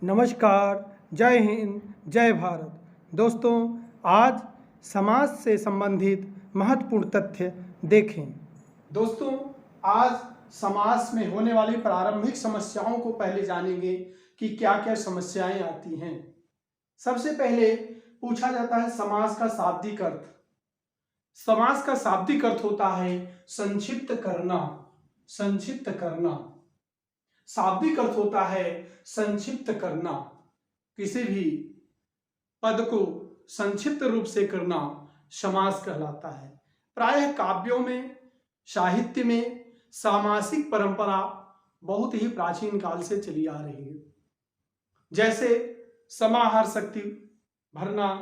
नमस्कार, जय हिंद, जय भारत। दोस्तों, आज समाज से संबंधित महत्वपूर्ण तथ्य देखें। दोस्तों, आज समाज में होने वाली प्रारंभिक समस्याओं को पहले जानेंगे कि क्या क्या समस्याएं आती हैं। सबसे पहले पूछा जाता है समाज का शाब्दिक अर्थ। समाज का शाब्दिक अर्थ होता है संक्षिप्त करना। संक्षिप्त करना शाब्दिक अर्थ होता है संक्षिप्त करना। किसी भी पद को संक्षिप्त रूप से करना समास कहलाता है। प्रायः काव्यों में, साहित्य में सामासिक परंपरा बहुत ही प्राचीन काल से चली आ रही है। जैसे समाहार शक्ति भरना,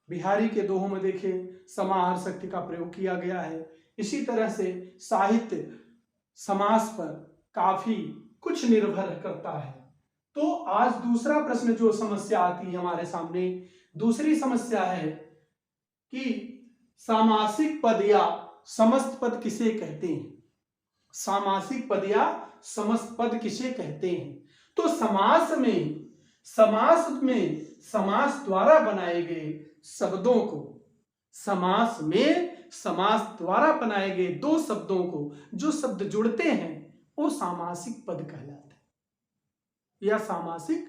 बिहारी के दोहों में देखें समाहार शक्ति का प्रयोग किया गया है। इसी तरह से साहित्य समास पर काफी कुछ निर्भर करता है। तो आज दूसरा प्रश्न जो समस्या आती है हमारे सामने, दूसरी समस्या है कि सामासिक पद या समस्त पद किसे कहते हैं। सामासिक पद या समस्त पद किसे कहते हैं। तो समास में समास द्वारा बनाए गए शब्दों को, समास में समास द्वारा बनाए गए दो शब्दों को जो शब्द जुड़ते हैं वो सामासिक पद कहलाते हैं, या सामासिक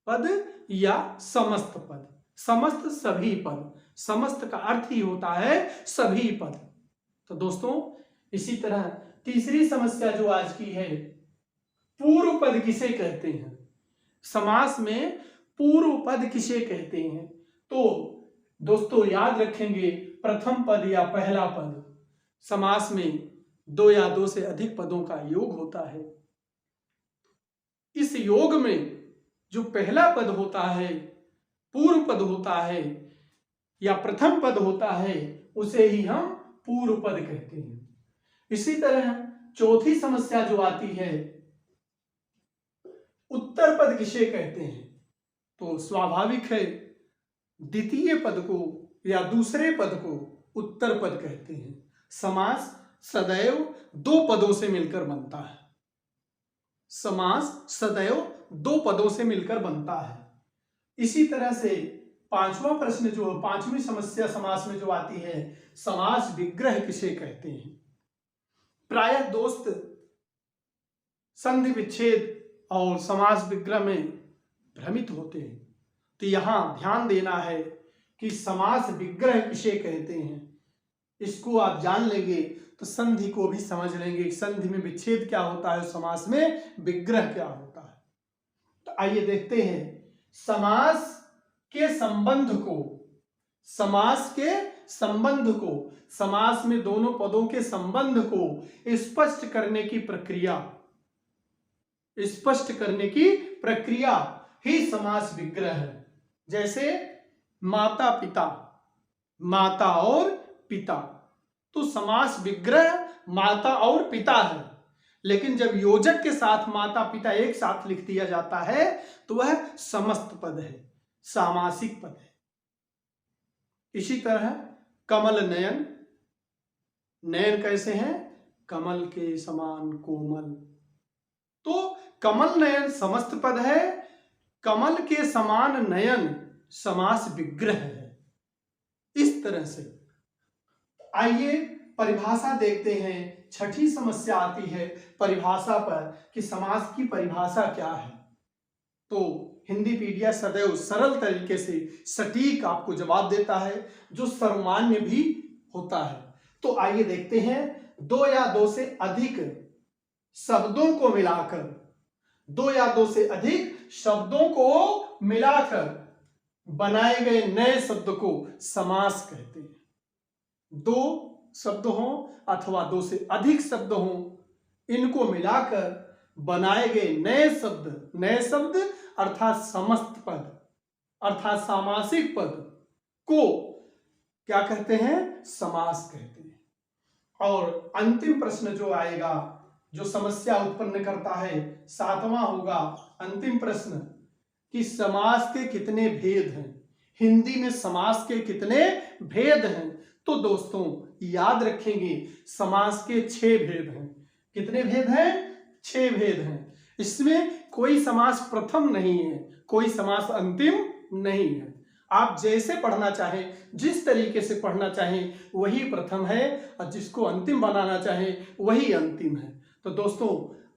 पद या समस्त पद। समस्त सभी पद, समस्त का अर्थ ही होता है सभी पद। तो दोस्तों, इसी तरह तीसरी समस्या जो आज की है, पूर्व पद किसे कहते हैं। समास में पूर्व पद किसे कहते हैं। तो दोस्तों याद रखेंगे, प्रथम पद या पहला पद। समास में दो या दो से अधिक पदों का योग होता है। इस योग में जो पहला पद होता है, पूर्व पद होता है या प्रथम पद होता है, उसे ही हम पूर्व पद कहते हैं। इसी तरह चौथी समस्या जो आती है, उत्तर पद किसे कहते हैं। तो स्वाभाविक है, द्वितीय पद को या दूसरे पद को उत्तर पद कहते हैं। समास सदैव दो पदों से मिलकर बनता है। समास सदैव दो पदों से मिलकर बनता है। इसी तरह से पांचवा प्रश्न जो, पांचवी समस्या समास में जो आती है, समास विग्रह किसे कहते हैं। प्रायः दोस्त संधि विच्छेद और समास विग्रह में भ्रमित होते हैं। तो यहां ध्यान देना है कि समास विग्रह किसे कहते हैं। इसको आप जान लेंगे तो संधि को भी समझ लेंगे। संधि में विच्छेद क्या होता है, समास में विग्रह क्या होता है। तो आइए देखते हैं समास के संबंध को, समास के संबंध को, समास में दोनों पदों के संबंध को स्पष्ट करने की प्रक्रिया, स्पष्ट करने की प्रक्रिया ही समास विग्रह है। जैसे माता पिता, माता और पिता, तो समास विग्रह माता और पिता है। लेकिन जब योजक के साथ माता पिता एक साथ लिख दिया जाता है तो वह समस्त पद है, सामासिक पद है। इसी तरह कमल नयन, नयन कैसे हैं, कमल के समान कोमल। तो कमल नयन समस्त पद है, कमल के समान नयन समास विग्रह है। इस तरह से आइए परिभाषा देखते हैं। छठी समस्या आती है परिभाषा पर कि समास की परिभाषा क्या है। तो हिंदीपीडिया सदैव सरल तरीके से सटीक आपको जवाब देता है, जो सर्वमान्य भी होता है। तो आइए देखते हैं, दो या दो से अधिक शब्दों को मिलाकर, दो या दो से अधिक शब्दों को मिलाकर बनाए गए नए शब्द को समास कहते हैं। दो शब्द हों अथवा दो से अधिक शब्द हों, इनको मिलाकर बनाए गए नए शब्द, नए शब्द अर्थात समस्त पद, अर्थात सामासिक पद को क्या कहते हैं, समास कहते हैं। और अंतिम प्रश्न जो आएगा, जो समस्या उत्पन्न करता है, सातवां होगा अंतिम प्रश्न कि समास के कितने भेद हैं। हिंदी में समास के कितने भेद हैं। तो दोस्तों याद रखेंगे, समास के 6 भेद हैं। कितने भेद हैं, 6 भेद हैं। इसमें कोई समास प्रथम नहीं है, कोई समास अंतिम नहीं है। आप जैसे पढ़ना चाहें, जिस तरीके से पढ़ना चाहें वही प्रथम है, और जिसको अंतिम बनाना चाहें वही अंतिम है। तो दोस्तों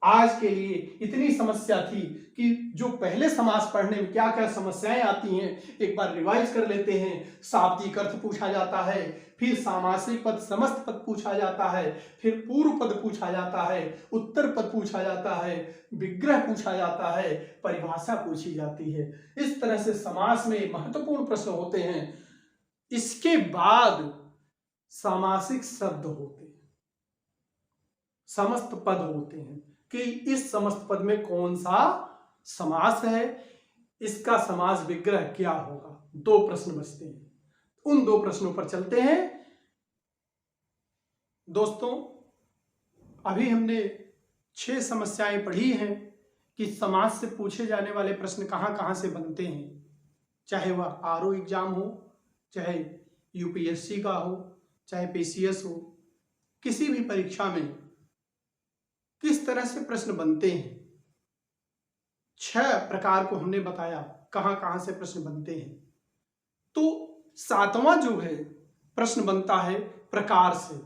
आज के लिए इतनी समस्या थी कि जो पहले समास पढ़ने में क्या क्या समस्याएं आती हैं एक बार रिवाइज कर लेते हैं। शाब्दिक अर्थ पूछा जाता है, फिर सामासिक पद समस्त पद पूछा जाता है, फिर पूर्व पद पूछा जाता है, उत्तर पद पूछा जाता है, विग्रह पूछा जाता है, परिभाषा पूछी जाती है। इस तरह से समास में महत्वपूर्ण प्रश्न होते हैं। इसके बाद सामासिक शब्द होते हैं, समस्त पद होते हैं कि इस समस्त पद में कौन सा समास है, इसका समास विग्रह क्या होगा। 2 प्रश्न बचते हैं, उन 2 प्रश्नों पर चलते हैं। दोस्तों अभी हमने 6 समस्याएं पढ़ी हैं कि समास से पूछे जाने वाले प्रश्न कहां कहां से बनते हैं, चाहे वह आरओ एग्जाम हो, चाहे यूपीएससी का हो, चाहे पीसीएस हो, किसी भी परीक्षा में किस तरह से प्रश्न बनते हैं। 6 प्रकार को हमने बताया कहां कहां से प्रश्न बनते हैं। तो 7वां जो है प्रश्न बनता है प्रकार से,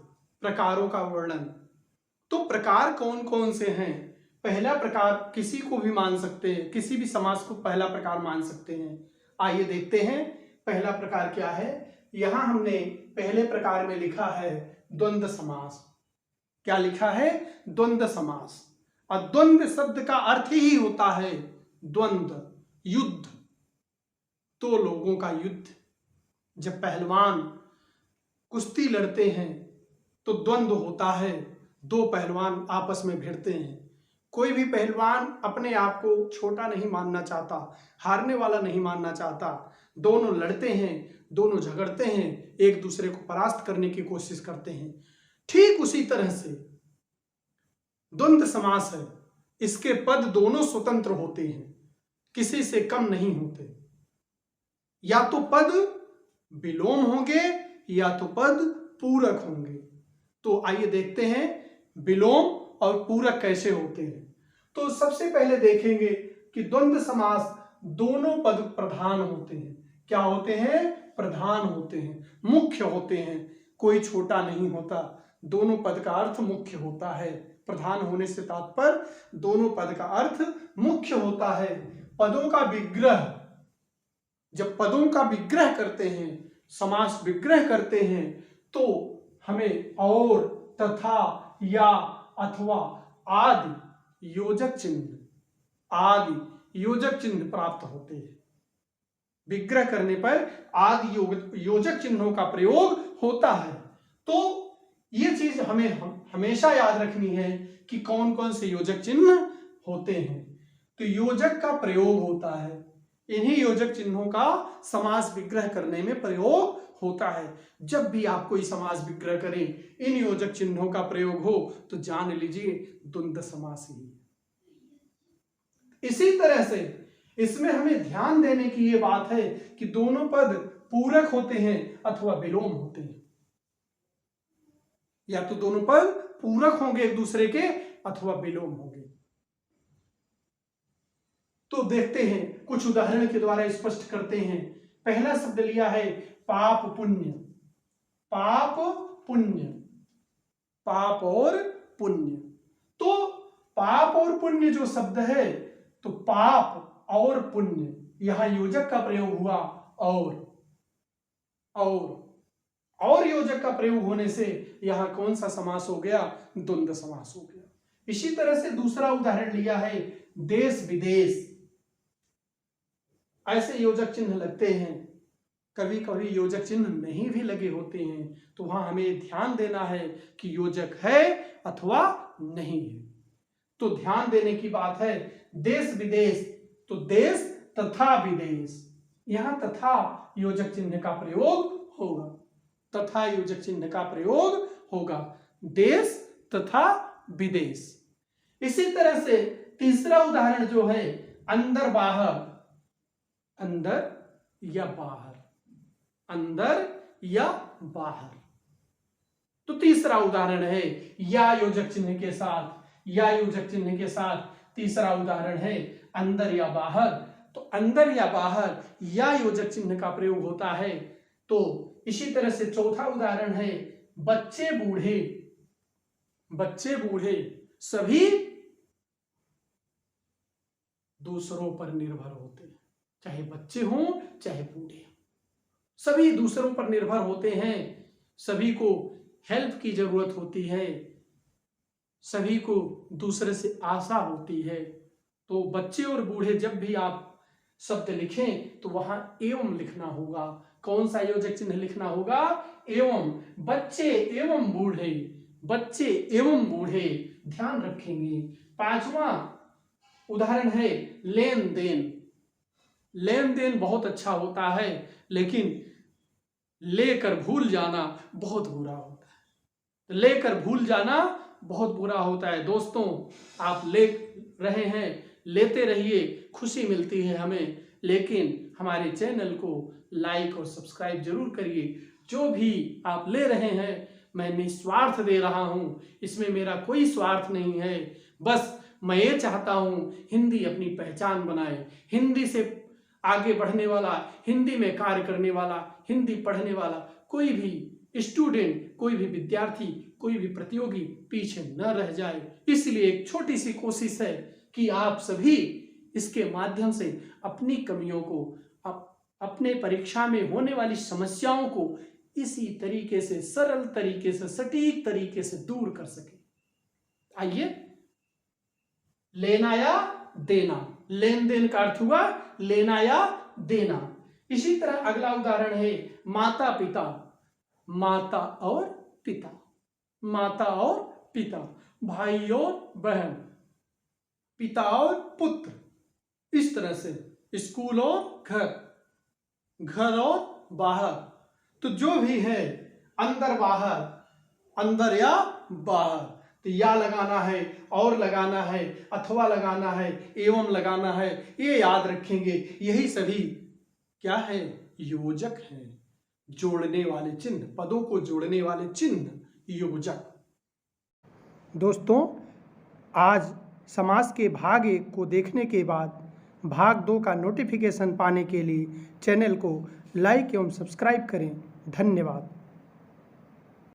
प्रकारों का वर्णन। तो प्रकार कौन कौन से हैं? पहला प्रकार किसी को भी मान सकते हैं, किसी भी समास को पहला प्रकार मान सकते हैं। आइए देखते हैं पहला प्रकार क्या है। यहां हमने पहले प्रकार में लिखा है द्वंद्व समास। क्या लिखा है? द्वंद्व समास। और द्वंद्व शब्द का अर्थ ही होता है द्वंद्व, युद्ध, 2 लोगों का युद्ध। जब पहलवान कुश्ती लड़ते हैं तो द्वंद्व होता है, 2 पहलवान आपस में भिड़ते हैं। कोई भी पहलवान अपने आप को छोटा नहीं मानना चाहता, हारने वाला नहीं मानना चाहता। दोनों लड़ते हैं, दोनों झगड़ते हैं, एक दूसरे को परास्त करने की कोशिश करते हैं। ठीक उसी तरह से द्वंद्व समास है। इसके पद दोनों स्वतंत्र होते हैं, किसी से कम नहीं होते। या तो पद विलोम होंगे या तो पद पूरक होंगे। तो आइए देखते हैं विलोम और पूरक कैसे होते हैं। तो सबसे पहले देखेंगे कि द्वंद्व समास दोनों पद प्रधान होते हैं। क्या होते हैं? प्रधान होते हैं, मुख्य होते हैं। कोई छोटा नहीं होता, दोनों पद का अर्थ मुख्य होता है। प्रधान होने से तात्पर्य दोनों पद का अर्थ मुख्य होता है। पदों का विग्रह, जब पदों का विग्रह करते हैं, समास विग्रह करते हैं, तो हमें और, तथा, या, अथवा आदि योजक चिन्ह प्राप्त होते हैं। विग्रह करने पर आदि योजक चिन्हों का प्रयोग होता है। तो ये चीज हमें हमेशा याद रखनी है कि कौन कौन से योजक चिन्ह होते हैं। तो योजक का प्रयोग होता है, इन्हीं योजक चिन्हों का समास विग्रह करने में प्रयोग होता है। जब भी आप कोई समास विग्रह करें, इन योजक चिन्हों का प्रयोग हो तो जान लीजिए द्वंद्व समास ही। इसी तरह से इसमें हमें ध्यान देने की ये बात है कि दोनों पद पूरक होते हैं अथवा विलोम होते हैं। या तो दोनों पद पूरक होंगे एक दूसरे के अथवा विलोम होंगे। तो देखते हैं, कुछ उदाहरण के द्वारा स्पष्ट करते हैं। पहला शब्द लिया है पाप पुण्य। पाप पुण्य, पाप और पुण्य। तो पाप और पुण्य जो शब्द है, तो पाप और पुण्य, यहां योजक का प्रयोग हुआ और योजक का प्रयोग होने से यहां कौन सा समास हो गया? द्वंद्व समास हो गया। इसी तरह से दूसरा उदाहरण लिया है देश विदेश। ऐसे योजक चिन्ह लगते हैं, कभी कभी योजक चिन्ह नहीं भी लगे होते हैं, तो वहां हमें ध्यान देना है कि योजक है अथवा नहीं है। तो ध्यान देने की बात है। देश विदेश, तो देश तथा विदेश, यहां तथा योजक चिन्ह का प्रयोग होगा। तथा योजक चिन्ह का प्रयोग होगा, देश तथा विदेश। इसी तरह से तीसरा उदाहरण जो है अंदर बाहर, अंदर या बाहर, अंदर या बाहर। तो तीसरा उदाहरण है या योजक चिन्ह के साथ, या योजक चिन्ह के साथ तीसरा उदाहरण है अंदर या बाहर, तो अंदर या बाहर या योजक चिन्ह का प्रयोग होता है। तो इसी तरह से चौथा उदाहरण है बच्चे बूढ़े। बच्चे बूढ़े सभी दूसरों पर निर्भर होते हैं, चाहे बच्चे हों चाहे बूढ़े, सभी दूसरों पर निर्भर होते हैं, सभी को हेल्प की जरूरत होती है, सभी को दूसरे से आशा होती है। तो बच्चे और बूढ़े जब भी आप शब्द लिखें तो वहां एवं लिखना होगा। कौन सा योजक चिन्ह लिखना होगा? एवं। बच्चे एवं बूढ़े, बच्चे एवं बूढ़े, ध्यान रखेंगे। पांचवा उदाहरण है लेन देन। लेन देन बहुत अच्छा होता है, लेकिन लेकर भूल जाना बहुत बुरा होता है। लेकर भूल जाना बहुत बुरा होता है। दोस्तों, आप ले रहे हैं, लेते रहिए, खुशी मिलती है हमें, लेकिन हमारे चैनल को लाइक और सब्सक्राइब जरूर करिए। जो भी आप ले रहे हैं मैं निस्वार्थ दे रहा हूं, इसमें मेरा कोई स्वार्थ नहीं है। बस मैं ये चाहता हूं हिंदी अपनी पहचान बनाए, हिंदी से आगे बढ़ने वाला, हिंदी में कार्य करने वाला, हिंदी पढ़ने वाला कोई भी स्टूडेंट, कोई भी विद्यार्थी, कोई भी प्रतियोगी पीछे न रह जाए। इसलिए एक छोटी सी कोशिश है कि आप सभी इसके माध्यम से अपनी कमियों को, अपने परीक्षा में होने वाली समस्याओं को इसी तरीके से, सरल तरीके से, सटीक तरीके से दूर कर सके। आइए, लेना या देना, लेन देन का अर्थ हुआ लेना या देना। इसी तरह अगला उदाहरण है माता पिता। माता और पिता, माता और पिता, भाई और बहन, पिता और पुत्र, इस तरह से स्कूल और घर, घर और बाहर। तो जो भी है अंदर बाहर, अंदर या बाहर, तो या लगाना है, और लगाना है, अथवा लगाना है, एवं लगाना है, ये याद रखेंगे। यही सभी क्या है? योजक हैं, जोड़ने वाले चिन्ह, पदों को जोड़ने वाले चिन्ह योजक। दोस्तों, आज समास के भाग 1 को देखने के बाद भाग 2 का नोटिफिकेशन पाने के लिए चैनल को लाइक एवं सब्सक्राइब करें। धन्यवाद।